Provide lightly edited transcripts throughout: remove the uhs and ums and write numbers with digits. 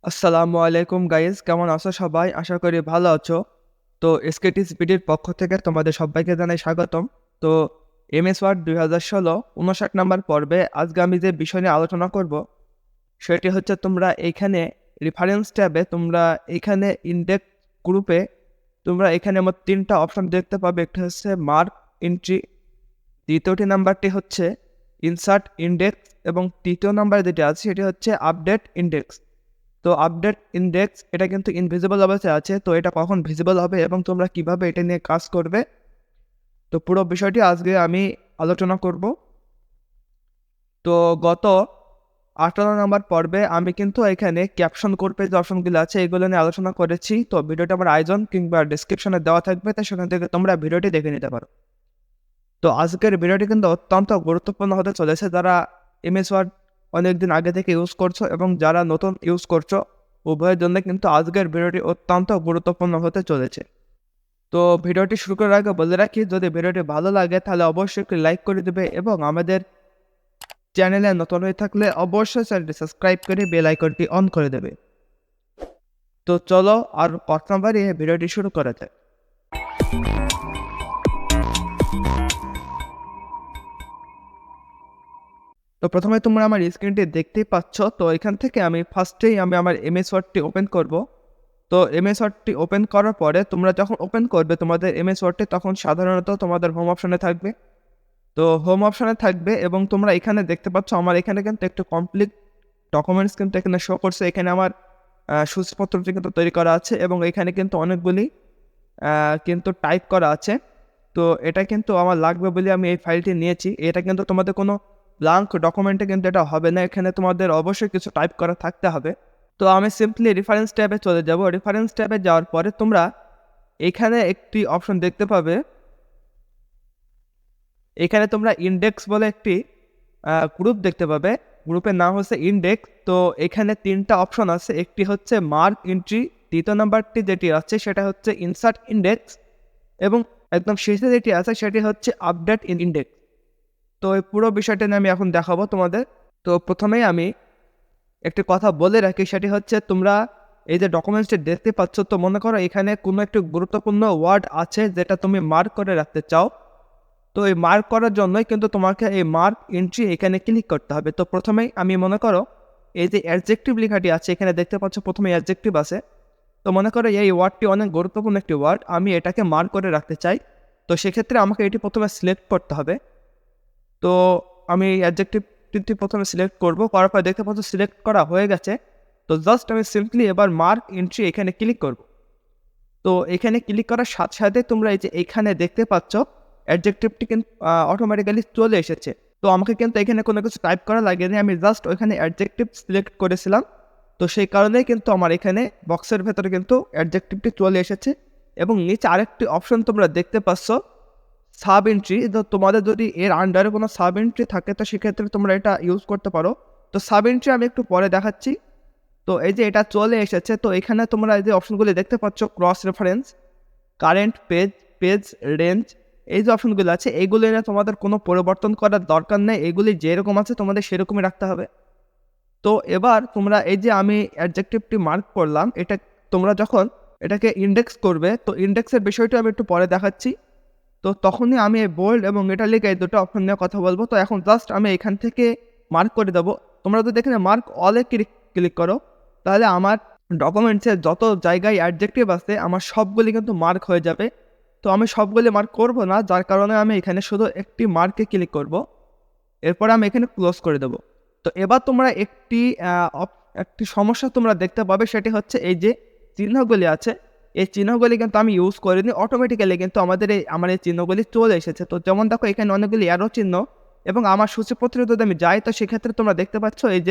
আসসালামু আলাইকুম গাইজ, কেমন আছো সবাই? আশা করি ভালো আছো। তো এসকেটিস বিডির পক্ষ থেকে তোমাদের সবাইকে জানাই স্বাগতম। তো এমএস ওয়ার্ড 2016 59 নাম্বার পর্বে আজকে আমি যে বিষয় নিয়ে আলোচনা করব সেটি হচ্ছে তোমরা এইখানে রেফারেন্স ট্যাবে তোমরা এইখানে ইন্ডেক্স গ্রুপে তোমরা এখানে মোট 3টা অপশন দেখতে পাবে। একটা হচ্ছে মার্ক এন্ট্রি, দ্বিতীয়টি নাম্বারটি হচ্ছে ইনসার্ট ইন্ডেক্স এবং তৃতীয় নাম্বার যেটি আছে সেটি হচ্ছে আপডেট ইন্ডেক্স। তো আপডেট ইন্ডেক্স এটা কিন্তু ইনভিজিবল অবস্থায় আছে। তো এটা কখন ভিজিবল হবে এবং তোমরা কিভাবে এটা নিয়ে কাজ করবে, তো পুরো বিষয়টি আজকে আমি আলোচনা করব। তো গত 18 নম্বর পর্বে আমি কিন্তু এখানে ক্যাপশন করবে যে অপশনগুলো আছে এগুলো নিয়ে আলোচনা করেছি। তো ভিডিওটা আমার আইজন কিংবা ডিসক্রিপশনে দেওয়া থাকবে, তাই সেখান থেকে তোমরা ভিডিওটি দেখে নিতে পারো। তো আজকের ভিডিওটি কিন্তু অত্যন্ত গুরুত্বপূর্ণ হতে চলেছে যারা এমএস ওয়ার্ড অনেকদিন আগে থেকে ইউজ করছো এবং যারা নতুন ইউজ করছো, উভয়ের জন্য কিন্তু আজকের ভিডিওটি অত্যন্ত গুরুত্বপূর্ণ হতে চলেছে। তো ভিডিওটি শুরু করার আগে বলে রাখি, যদি ভিডিওটি ভালো লাগে তাহলে অবশ্যই একটি লাইক করে দেবে এবং আমাদের চ্যানেলে নতুন হয়ে থাকলে অবশ্যই চ্যানেলটি সাবস্ক্রাইব করে বেল আইকনটি অন করে দেবে। তো চলো আর কথা না বাড়িয়ে ভিডিওটি শুরু করা যাক। তো প্রথমে তোমরা আমার স্ক্রিনটি দেখতেই পাচ্ছ। তো এখান থেকে আমি ফার্স্টেই আমার এমএস ওয়ার্ডটি ওপেন করব। তো এমএস ওয়ার্ডটি ওপেন করার পরে তোমরা যখন ওপেন করবে তোমাদের এমএস ওয়ার্ডটি, তখন সাধারণত তোমাদের হোম অপশনে থাকবে। তো হোম অপশনে থাকবে এবং তোমরা এখানে দেখতে পাচ্ছ আমার এখানে কিন্তু একটু কমপ্লিট ডকুমেন্টস কিন্তু এখানে শো করছে। এখানে আমার সূচিপত্রটি কিন্তু তৈরি করা আছে এবং এখানে কিন্তু অনেকগুলি কিন্তু টাইপ করা আছে। তো এটা কিন্তু আমার লাগবে বলে আমি এই ফাইলটি নিয়েছি। এটা কিন্তু তোমাদের কোনো ব্লাঙ্ক ডকুমেন্টে কিন্তু এটা হবে না, এখানে তোমাদের অবশ্যই কিছু টাইপ করা থাকতে হবে। তো আমি সিম্পলি রেফারেন্স ট্যাবে চলে যাব। রেফারেন্স ট্যাবে যাওয়ার পরে তোমরা এখানে একটি অপশন দেখতে পাবে। এখানে তোমরা ইন্ডেক্স বলে একটি গ্রুপ দেখতে পাবে। গ্রুপের নাম হচ্ছে ইন্ডেক্স। তো এখানে 3টা অপশন আছে, একটি হচ্ছে মার্ক এন্ট্রি, দ্বিতীয় নাম্বারটি যেটি আছে সেটা হচ্ছে ইনসার্ট ইন্ডেক্স এবং একদম শেষে যেটি আছে সেটি হচ্ছে আপডেট ইন্ডেক্স। তো এই পুরো বিষয়টা নিয়ে আমি এখন দেখাবো তোমাদের। তো প্রথমেই আমি একটি কথা বলে রাখি, সেটি হচ্ছে তোমরা এই যে ডকুমেন্টসটি দেখতে পাচ্ছ, তো মনে করো এখানে কোনো একটি গুরুত্বপূর্ণ ওয়ার্ড আছে যেটা তুমি মার্ক করে রাখতে চাও। তো এই মার্ক করার জন্যই কিন্তু তোমাকে এই মার্ক এন্ট্রি এখানে ক্লিক করতে হবে। তো প্রথমেই আমি মনে করো এই যে অ্যাডজেক্টিভ লেখাটি আছে এখানে দেখতে পাচ্ছ, প্রথমে অ্যাডজেক্টিভ আছে। তো মনে করো এই ওয়ার্ডটি অনেক গুরুত্বপূর্ণ একটি ওয়ার্ড, আমি এটাকে মার্ক করে রাখতে চাই। তো সেক্ষেত্রে আমাকে এটি প্রথমে সিলেক্ট করতে হবে। তো আমি অ্যাডজেক্টিভটি প্রথমে সিলেক্ট করব, করার পর দেখতে পাচ্ছ সিলেক্ট করা হয়ে গেছে। তো জাস্ট আমি সিম্পলি এবার মার্ক এন্ট্রি এখানে ক্লিক করব। তো এখানে ক্লিক করার সাথে সাথে তোমরা এই যে এখানে দেখতে পাচ্ছ অ্যাডজেক্টিভটি কিন্তু অটোমেটিক্যালি চলে এসেছে। তো আমাকে কিন্তু এখানে কোনো কিছু টাইপ করা লাগেনি, আমি জাস্ট ওইখানে অ্যাডজেক্টিভ সিলেক্ট করেছিলাম। তো সেই কারণেই কিন্তু আমার এখানে বক্সের ভেতরে কিন্তু অ্যাডজেক্টিভটি চলে এসেছে। এবং নিচে আরেকটি অপশন তোমরা দেখতে পাচ্ছ, সাব এন্ট্রি। তো তোমাদের যদি এর আন্ডারে কোনো সাব এন্ট্রি থাকে তো সেক্ষেত্রে তোমরা এটা ইউজ করতে পারো। তো সাব এন্ট্রি আমি একটু পরে দেখাচ্ছি। তো এই যে এটা চলে এসেছে, তো এখানে তোমরা এই যে অপশনগুলি দেখতে পাচ্ছ, cross reference, current page, page range, এই যে অপশনগুলো আছে এইগুলি নিয়ে তোমাদের কোনো পরিবর্তন করার দরকার নেই, এগুলি যেরকম আছে তোমাদের সেরকমই রাখতে হবে। তো এবার তোমরা এই যে আমি অ্যাডজেক্টিভটি মার্ক করলাম, এটা তোমরা যখন এটাকে ইন্ডেক্স করবে, তো ইন্ডেক্সের বিষয়টা আমি একটু পরে দেখাচ্ছি। তো তখনই আমি এই বোল্ড এবং ইটালিক এই দুটো অপশন নিয়ে কথা বলবো। তো এখন জাস্ট আমি এখান থেকে মার্ক করে দেবো। তোমরা যদি এখানে মার্ক অলে ক্লিক করো তাহলে আমার ডকুমেন্টসের যত জায়গায় অ্যাডজেক্টিভ আছে আমার সবগুলি কিন্তু মার্ক হয়ে যাবে। তো আমি সবগুলি মার্ক করব না, যার কারণে আমি এখানে শুধু একটি মার্কে ক্লিক করব, এরপরে আমি এখানে ক্লোজ করে দেবো। তো এবার তোমরা একটি সমস্যা তোমরা দেখতে পাবে, সেটি হচ্ছে এই যে চিহ্নগুলি আছে, এই চিহ্নগুলি কিন্তু আমি ইউজ করিনি, অটোমেটিক্যালি কিন্তু আমার এই চিহ্নগুলি চলে এসেছে। তো যেমন দেখো এখানে অনেকগুলি অ্যারো চিহ্ন এবং আমার সূচিপত্রে যদি আমি যাই, তো সেক্ষেত্রে তোমরা দেখতে পাচ্ছ এই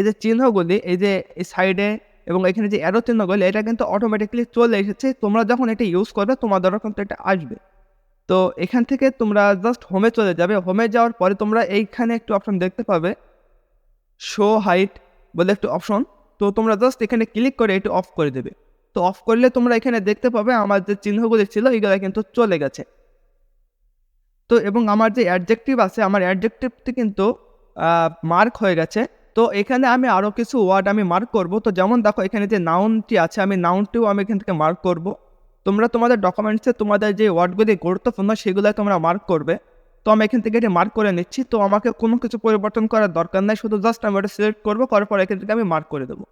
যে চিহ্নগুলি, এই যে এই সাইডে এবং এখানে যে অ্যারো চিহ্নগুলি, এটা কিন্তু অটোমেটিক্যালি চলে এসেছে। তোমরা যখন এটা ইউজ করবে তোমাদেরও কিন্তু এটা আসবে। তো এখান থেকে তোমরা জাস্ট হোমে চলে যাবে। হোমে যাওয়ার পরে তোমরা এইখানে একটু অপশন দেখতে পাবে, শো হাইট বলে একটু অপশন। তো তোমরা জাস্ট এখানে ক্লিক করে এটি অফ করে দেবে। তো অফ করলে তোমরা এখানে দেখতে পাবে আমার যে চিহ্নগুলি ছিল এগুলো কিন্তু চলে গেছে। তো এবং আমার যে অ্যাডজেক্টিভ আছে, আমার অ্যাডজেক্টিভটি কিন্তু মার্ক হয়ে গেছে। তো এখানে আমি আরও কিছু ওয়ার্ড আমি মার্ক করব। তো যেমন দেখো এখানে যে নাউনটি আছে, আমি নাউনটিও আমি এখান থেকে মার্ক করব। তোমরা তোমাদের ডকুমেন্টসে তোমাদের যে ওয়ার্ডগুলি গুরুত্বপূর্ণ সেগুলো তোমরা মার্ক করবে। তো আমি এখান থেকে এটি মার্ক করে নিচ্ছি। তো আমাকে কোনো কিছু পরিবর্তন করার দরকার নাই, শুধু জাস্ট আমি ওটা সিলেক্ট করবো, করার পর এখান থেকে আমি মার্ক করে দেবো।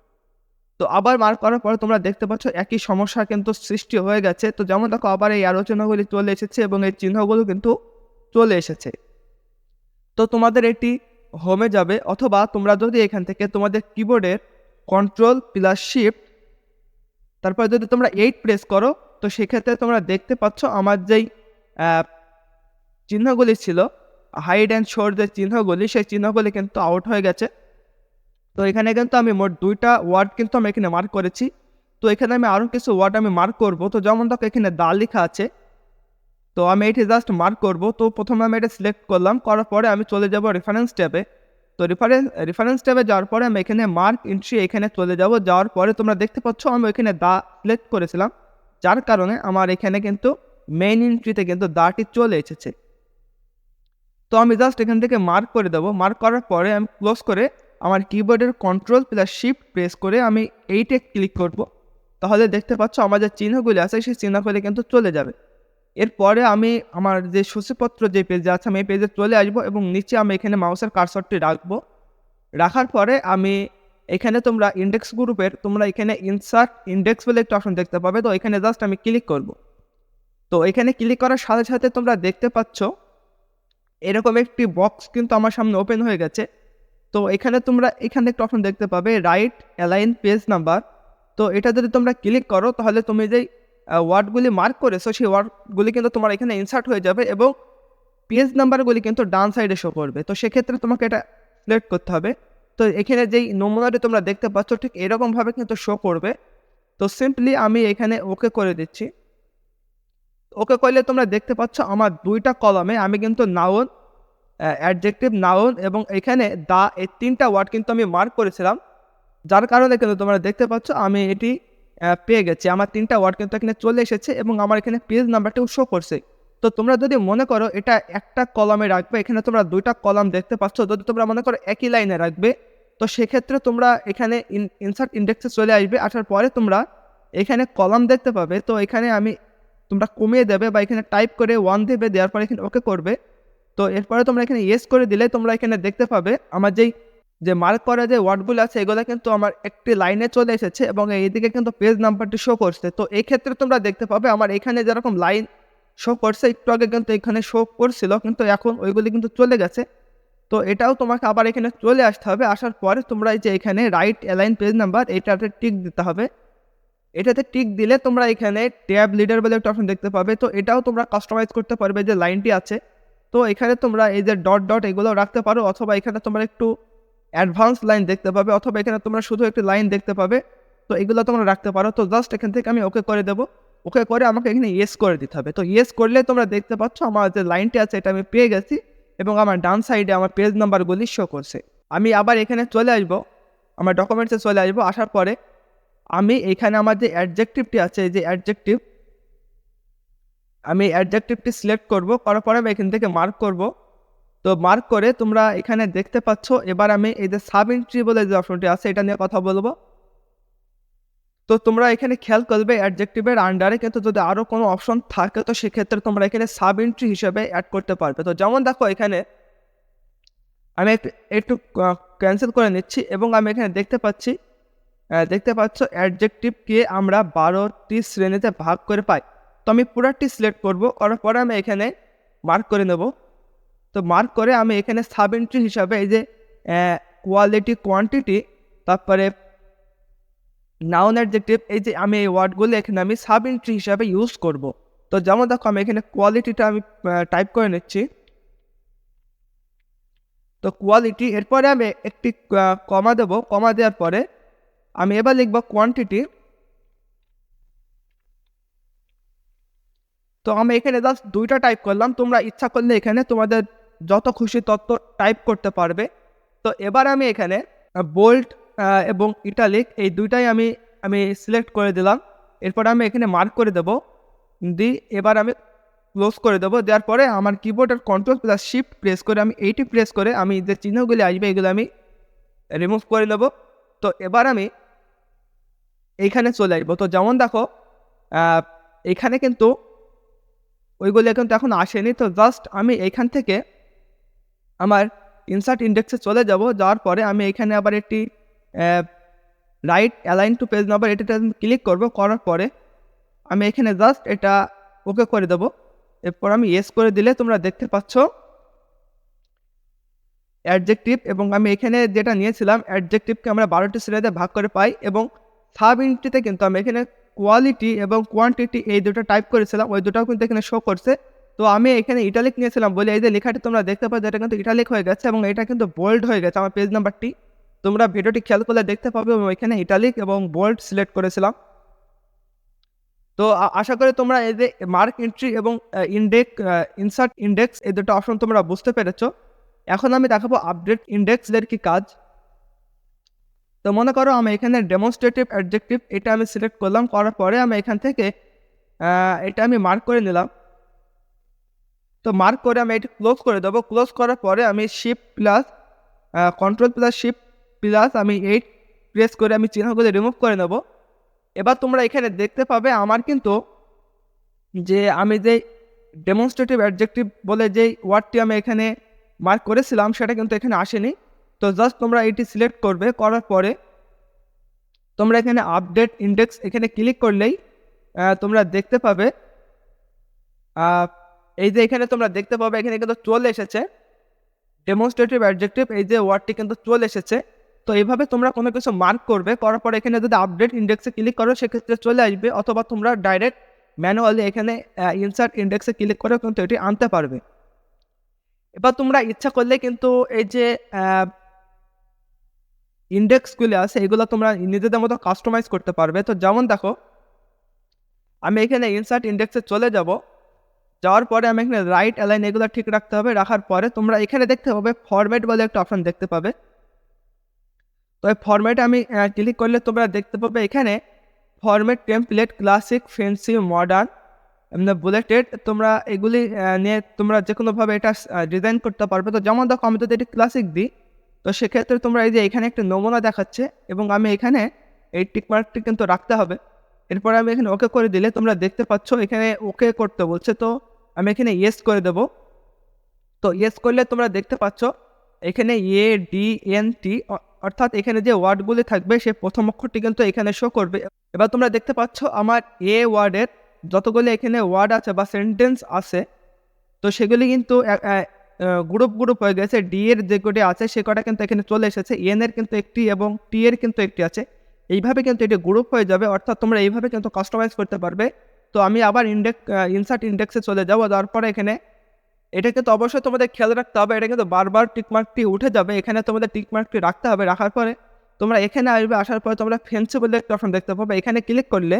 তো আবার মার্ক করার পরে তোমরা দেখতে পাচ্ছ একই সমস্যা কিন্তু সৃষ্টি হয়ে গেছে। তো যেমন দেখো আবার এই আলোচনাগুলি চলে এসেছে এবং এই চিহ্নগুলো কিন্তু চলে এসেছে। তো তোমাদের এটি হোমে যাবে, অথবা তোমরা যদি এখান থেকে তোমাদের কিবোর্ডের Ctrl+Shift তারপর যদি তোমরা 8 প্রেস করো, তো সেক্ষেত্রে তোমরা দেখতে পাচ্ছ আমার যেই চিহ্নগুলি ছিল, হাইড অ্যান্ড শোর যে চিহ্নগুলি, সেই চিহ্নগুলি কিন্তু আউট হয়ে গেছে। তো এখানে কিন্তু আমি মোট 2টা ওয়ার্ড কিন্তু আমি এখানে মার্ক করেছি। তো এখানে আমি আরও কিছু ওয়ার্ড আমি মার্ক করব। তো যেমন দেখো এখানে দা লেখা আছে, তো আমি এটি জাস্ট মার্ক করব। তো প্রথমে আমি এটা সিলেক্ট করলাম, করার পরে আমি চলে যাব রেফারেন্স ট্যাবে। তো রেফারেন্স ট্যাবে যাওয়ার পরে আমি এখানে মার্ক এন্ট্রি এখানে চলে যাব। যাওয়ার পরে তোমরা দেখতে পাচ্ছ আমি এখানে দা সিলেক্ট করেছিলাম, যার কারণে আমার এখানে কিন্তু মেইন এন্ট্রিতে কিন্তু দাটি চলে এসেছে। তো আমি জাস্ট এখান থেকে মার্ক করে দেবো। মার্ক করার পরে আমি ক্লোজ করে আমার কিবোর্ডের Ctrl+Shift প্রেস করে আমি এইটে ক্লিক করব। তাহলে দেখতে পাচ্ছ আমার যে চিহ্নগুলি আছে সেই চিহ্নগুলি কিন্তু চলে যাবে। এরপরে আমি আমার যে সূচিপত্র যে পেজে আছে আমি এই পেজে চলে আসবো এবং নিচে আমি এখানে মাউসের কার্সরটি রাখবো। রাখার পরে আমি এখানে তোমরা ইন্ডেক্স গ্রুপের তোমরা এখানে ইনসার্ট ইন্ডেক্স বলে একটা অপশন দেখতে পাবে। তো এখানে জাস্ট আমি ক্লিক করব। তো এখানে ক্লিক করার সাথে সাথে তোমরা দেখতে পাচ্ছ এরকম একটি বক্স কিন্তু আমার সামনে ওপেন হয়ে গেছে। তো এখানে তোমরা এখানে একটা অপশন দেখতে পাবে রাইট অ্যালাইন পেজ নাম্বার। তো এটা যদি তোমরা ক্লিক করো তাহলে তুমি যেই ওয়ার্ডগুলি মার্ক করেছো সেই ওয়ার্ডগুলি কিন্তু তোমার এখানে ইনসার্ট হয়ে যাবে এবং পেজ নাম্বারগুলি কিন্তু ডান সাইডে শো করবে। তো সেক্ষেত্রে তোমাকে এটা সিলেক্ট করতে হবে। তো এখানে যেই নমুনাটি তোমরা দেখতে পাচ্ছ ঠিক এরকমভাবে কিন্তু শো করবে। তো সিম্পলি আমি এখানে ওকে করে দিচ্ছি। ওকে করলে তোমরা দেখতে পাচ্ছ আমার 2টা কলামে আমি কিন্তু নাউন, অ্যাডজেক্টিভ, নাউন এবং এখানে দা, এই 3টা ওয়ার্ড কিন্তু আমি মার্ক করেছিলাম, যার কারণে কিন্তু তোমরা দেখতে পাচ্ছ আমি এটি পেয়ে গেছি। আমার 3টা ওয়ার্ড কিন্তু এখানে চলে এসেছে এবং আমার এখানে পেজ নাম্বারটাও শো করছে। তো তোমরা যদি মনে করো এটা একটা কলামে রাখবে, এখানে তোমরা 2টা কলাম দেখতে পাচ্ছ, যদি তোমরা মনে করো একই লাইনে রাখবে, তো সেক্ষেত্রে তোমরা এখানে ইনসার্ট ইন্ডেক্সে চলে আসবে। আসার পরে তোমরা এখানে কলাম দেখতে পাবে। তো এখানে তোমরা কমিয়ে দেবে বা এখানে টাইপ করে 1 দেবে, দেওয়ার পরে এখানে ওকে করবে। তো এরপরে তোমরা এখানে ইয়েস করে দিলে তোমরা এখানে দেখতে পাবে আমার যে মার্ক করা যে ওয়ার্ডগুলো আছে এগুলো কিন্তু আমার একটি লাইনে চলে এসেছে এবং এইদিকে কিন্তু পেজ নাম্বারটি শো করছে। তো এই ক্ষেত্রে তোমরা দেখতে পাবে আমার এখানে যেরকম লাইন শো করছে একটু আগে কিন্তু এখানে শো করছিল, কিন্তু এখন ওইগুলি কিন্তু চলে গেছে। তো এটাও তোমাকে আবার এখানে চলে আসতে হবে। আসার পরে তোমরা এই যে এখানে রাইট অ্যালাইন পেজ নাম্বার এটাতে টিক দিতে হবে। এটাতে টিক দিলে তোমরা এখানে ট্যাব লিডার বলে একটা অপশন দেখতে পাবে। তো এটাও তোমরা কাস্টমাইজ করতে পারবে যে লাইনটি আছে। তো এখানে তোমরা এই যে ডট ডট এগুলো রাখতে পারো, অথবা এখানে তোমরা একটু অ্যাডভান্স লাইন দেখতে পাবে, অথবা এখানে তোমরা শুধু একটি লাইন দেখতে পাবে। তো এগুলো তোমরা রাখতে পারো। তো জাস্ট এখান থেকে আমি ওকে করে দেবো। ওকে করে আমাকে এখানে ইয়েস করে দিতে হবে। তো ইয়েস করলে তোমরা দেখতে পাচ্ছ আমার যে লাইনটি আছে এটা আমি পেয়ে গেছি এবং আমার ডান সাইডে আমার পেজ নাম্বারগুলি শো করছে। আমি আবার এখানে চলে আসবো, আমার ডকুমেন্টসে চলে আসবো। আসার পরে আমি এখানে আমার যে অ্যাডজেক্টিভটি আছে, এই যে অ্যাডজেক্টিভ, আমি অ্যাডজেক্টিভটি সিলেক্ট করব। করার পরে আমি এখান থেকে মার্ক করব। তো মার্ক করে তোমরা এখানে দেখতে পাচ্ছ এবার আমি এই যে সাব এন্ট্রি বলে যে অপশনটি আছে এটা নিয়ে কথা বলবো। তো তোমরা এখানে খেয়াল করবে অ্যাডজেক্টিভের আন্ডারে কিন্তু যদি আরও কোনো অপশন থাকে তো সেক্ষেত্রে তোমরা এখানে সাব এন্ট্রি হিসেবে অ্যাড করতে পারবে। তো যেমন দেখো এখানে আমি একটু ক্যান্সেল করে নিচ্ছি এবং আমি এখানে দেখতে পাচ্ছ অ্যাডজেক্টিভকে আমরা 12টি শ্রেণীতে ভাগ করে পাই। তো আমি পুরাটি সিলেক্ট করব। করার পরে আমি এখানে মার্ক করে নেব। তো মার্ক করে আমি এখানে সাব এন্ট্রি হিসাবে এই যে কোয়ালিটি, কোয়ান্টিটি, তারপরে নাউন, অ্যাডজেক্টিভ, এই যে আমি এই ওয়ার্ডগুলো এখানে আমি সাব এন্ট্রি হিসাবে ইউজ করব। তো যেমন দেখো আমি এখানে কোয়ালিটিটা আমি টাইপ করে নিচ্ছি। তো কোয়ালিটি, এরপরে আমি একটি কমা দেব। কমা দেওয়ার পরে আমি এবার লিখব কোয়ান্টিটি। তো আমি এখানে জাস্ট 2টা টাইপ করলাম। তোমরা ইচ্ছা করলে এখানে তোমাদের যত খুশি তত টাইপ করতে পারবে। তো এবার আমি এখানে বোল্ড এবং ইটালিক এই 2টাই আমি সিলেক্ট করে দিলাম। এরপর আমি এখানে মার্ক করে দেব। এবার আমি ক্লোজ করে দেবো। দেওয়ার পরে আমার কিবোর্ডের Ctrl+Shift প্রেস করে আমি এইটি প্রেস করে আমি যে চিহ্নগুলি আসবে এগুলো আমি রিমুভ করে নেব। তো এবার আমি এইখানে চলে আসবো। তো যেমন দেখো এখানে কিন্তু ওইগুলো কিন্তু এখন আসেনি। তো জাস্ট আমি এইখান থেকে আমার ইনসার্ট ইন্ডেক্সে চলে যাব। যাওয়ার পরে আমি এখানে আবার একটি right align two page number এটাতে ক্লিক করব। করার পরে আমি এখানে জাস্ট এটা ওকে করে দেবো। এরপর আমি ইয়েস করে দিলে তোমরা দেখতে পাচ্ছ অ্যাডজেক্টিভ, এবং আমি এখানে যেটা নিয়েছিলাম অ্যাডজেক্টিভকে আমরা 12টি শ্রেণীতে ভাগ করে পাই, এবং সাব ইউনিটটিতে কিন্তু আমি এখানে কোয়ালিটি এবং কোয়ান্টিটি এই দুটো টাইপ করেছিলাম, ওই দুটাও কিন্তু এখানে শো করছে। তো আমি এখানে ইটালিক নিয়েছিলাম বলে এই যে লেখাটি তোমরা দেখতে পাচ্ছ এটা কিন্তু ইটালিক হয়ে গেছে এবং এটা কিন্তু বোল্ড হয়ে গেছে আমার পেজ নাম্বারটি। তোমরা ভিডিওটি খেয়াল করলে দেখতে পাবে এবং এখানে ইটালিক এবং বোল্ড সিলেক্ট করেছিলাম। তো আশা করি তোমরা এই যে মার্ক এন্ট্রি এবং ইনসার্ট ইন্ডেক্স এই দুটো অপশন তোমরা বুঝতে পেরেছো। এখন আমি দেখাবো আপডেট ইন্ডেক্সের কি কাজ। তো মনে করো আমি এখানে ডেমনস্ট্রেটিভ অ্যাডজেক্টিভ এটা আমি সিলেক্ট করলাম। করার পরে আমি এখান থেকে এটা আমি মার্ক করে নিলাম। তো মার্ক করে আমি এটা ক্লোজ করে দেবো। ক্লোজ করার পরে আমি shift plus control plus shift plus আমি 8 প্রেস করে আমি চিহ্নগুলো রিমুভ করে নেব। এবার তোমরা এখানে দেখতে পাবে আমার কিন্তু যে আমি যে ডেমনস্ট্রেটিভ অ্যাডজেক্টিভ বলে যেই ওয়ার্ডটি আমি এখানে মার্ক করেছিলাম সেটা কিন্তু এখানে আসেনি। তো জাস্ট তোমরা এটি সিলেক্ট করবে। করার পরে তোমরা এখানে আপডেট ইন্ডেক্স এখানে ক্লিক করলেই তোমরা দেখতে পাবে এই যে এখানে তোমরা দেখতে পাবে এখানে কিন্তু চলে এসেছে ডেমনস্ট্রেটিভ অ্যাডজেক্টিভ, এই যে ওয়ার্ডটি কিন্তু চলে এসেছে। তো এইভাবে তোমরা কোনো কিছু মার্ক করবে, করার পরে এখানে যদি আপডেট ইন্ডেক্সে ক্লিক করো সেক্ষেত্রে চলে আসবে, অথবা তোমরা ডাইরেক্ট ম্যানুয়ালি এখানে ইনসার্ট ইন্ডেক্সে ক্লিক করে কিন্তু এটি আনতে পারবে। এবার তোমরা ইচ্ছা করলে কিন্তু এই যে ইন্ডেক্সগুলো আছে এগুলো তোমরা নিজেদের মতো কাস্টমাইজ করতে পারবে। তো যেমন দেখো আমি এখানে ইনসার্ট ইন্ডেক্সে চলে যাব। যাওয়ার পরে আমি এখানে রাইট অ্যালাইন এগুলো ঠিক রাখতে হবে। রাখার পরে তোমরা এখানে দেখতে পাবে ফরম্যাট বলে একটা অপশন দেখতে পাবে। তো এই ফরম্যাটে আমি ক্লিক করলে তোমরা দেখতে পাবে এখানে format template classic fancy modern bulleted, তোমরা এগুলি নিয়ে তোমরা যে কোনোভাবে এটা ডিজাইন করতে পারবে। তো যেমন দেখো আমি যদি এটি ক্লাসিক দিই তো সেক্ষেত্রে তোমরা এই যে এখানে একটা নমুনা দেখাচ্ছে এবং আমি এখানে এই টিকমার্কটি কিন্তু রাখতে হবে। এরপরে আমি এখানে ওকে করে দিলে তোমরা দেখতে পাচ্ছ এখানে ওকে করতে বলছে। তো আমি এখানে ইয়েস করে দেব। তো ইয়েস করলে তোমরা দেখতে পাচ্ছ এখানে ADNT অর্থাৎ এখানে যে ওয়ার্ডগুলি থাকবে সেই প্রথম অক্ষরটি কিন্তু এখানে শো করবে। এবার তোমরা দেখতে পাচ্ছ আমার এ ওয়ার্ডের যতগুলি এখানে ওয়ার্ড আছে বা সেন্টেন্স আছে তো সেগুলি কিন্তু গ্রুপ হয়ে গেছে। ডি এর যে কটি আছে সে কটা কিন্তু এখানে চলে এসেছে, এন এর কিন্তু একটি এবং টি এর কিন্তু একটি আছে। এইভাবে কিন্তু এটি গ্রুপ হয়ে যাবে, অর্থাৎ তোমরা এইভাবে কিন্তু কাস্টমাইজ করতে পারবে। তো আমি আবার ইনসার্ট ইন্ডেক্সে চলে যাবো। তারপরে এখানে এটা কিন্তু অবশ্যই তোমাদের খেয়াল রাখতে হবে, এটা কিন্তু বারবার টিকমার্কটি উঠে যাবে, এখানে তোমাদের টিকমার্কটি রাখতে হবে। রাখার পরে তোমরা এখানে আসবে, আসার পরে তোমরা ফেন্সি বলে একটা অপশন দেখতে পাবে। এখানে ক্লিক করলে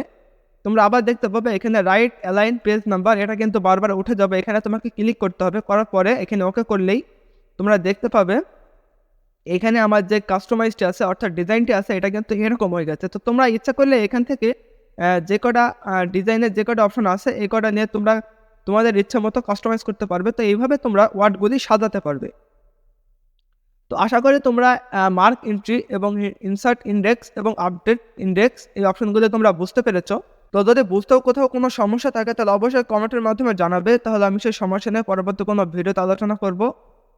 তোমরা আবার দেখতে পাবে এখানে রাইট অ্যালাইন পেজ নাম্বার, এটা কিন্তু বারবার উঠে যাবে। এখানে তোমাকে ক্লিক করতে হবে। করার পরে এখানে ওকে করলেই তোমরা দেখতে পাবে এখানে আমার যে কাস্টমাইজটি আছে অর্থাৎ ডিজাইনটি আছে এটা কিন্তু এরকম হয়ে গেছে। তো তোমরা ইচ্ছা করলে এখান থেকে যে কটা ডিজাইনের যে কটা অপশন আছে এই কটা নিয়ে তোমরা তোমাদের ইচ্ছা মতো কাস্টমাইজ করতে পারবে। তো এইভাবে তোমরা ওয়ার্ডগুলি সাজাতে পারবে। তো আশা করি তোমরা মার্ক এন্ট্রি এবং ইনসার্ট ইন্ডেক্স এবং আপডেট ইন্ডেক্স এই অপশনগুলো তোমরা বুঝতে পেরেছো। তো যদি বুঝতেও কোথাও কোনো সমস্যা থাকে তাহলে অবশ্যই কমেন্টের মাধ্যমে জানাবে, তাহলে আমি সেই সমস্যা নিয়ে পরবর্তী কোনো ভিডিওতে আলোচনা করব।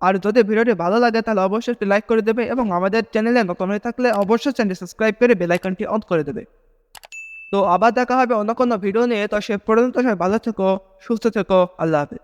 আর যদি ভিডিওটি ভালো লাগে তাহলে অবশ্যই একটি লাইক করে দেবে এবং আমাদের চ্যানেলে নতুন হয়ে থাকলে অবশ্যই চ্যানেলটি সাবস্ক্রাইব করে বেল আইকনটি অন করে দেবে। তো আবার দেখা হবে অন্য কোনো ভিডিও নিয়ে। তো সে পর্যন্ত সবাই ভালো থেকো, সুস্থ থেকো, আল্লাহ হাফেজ।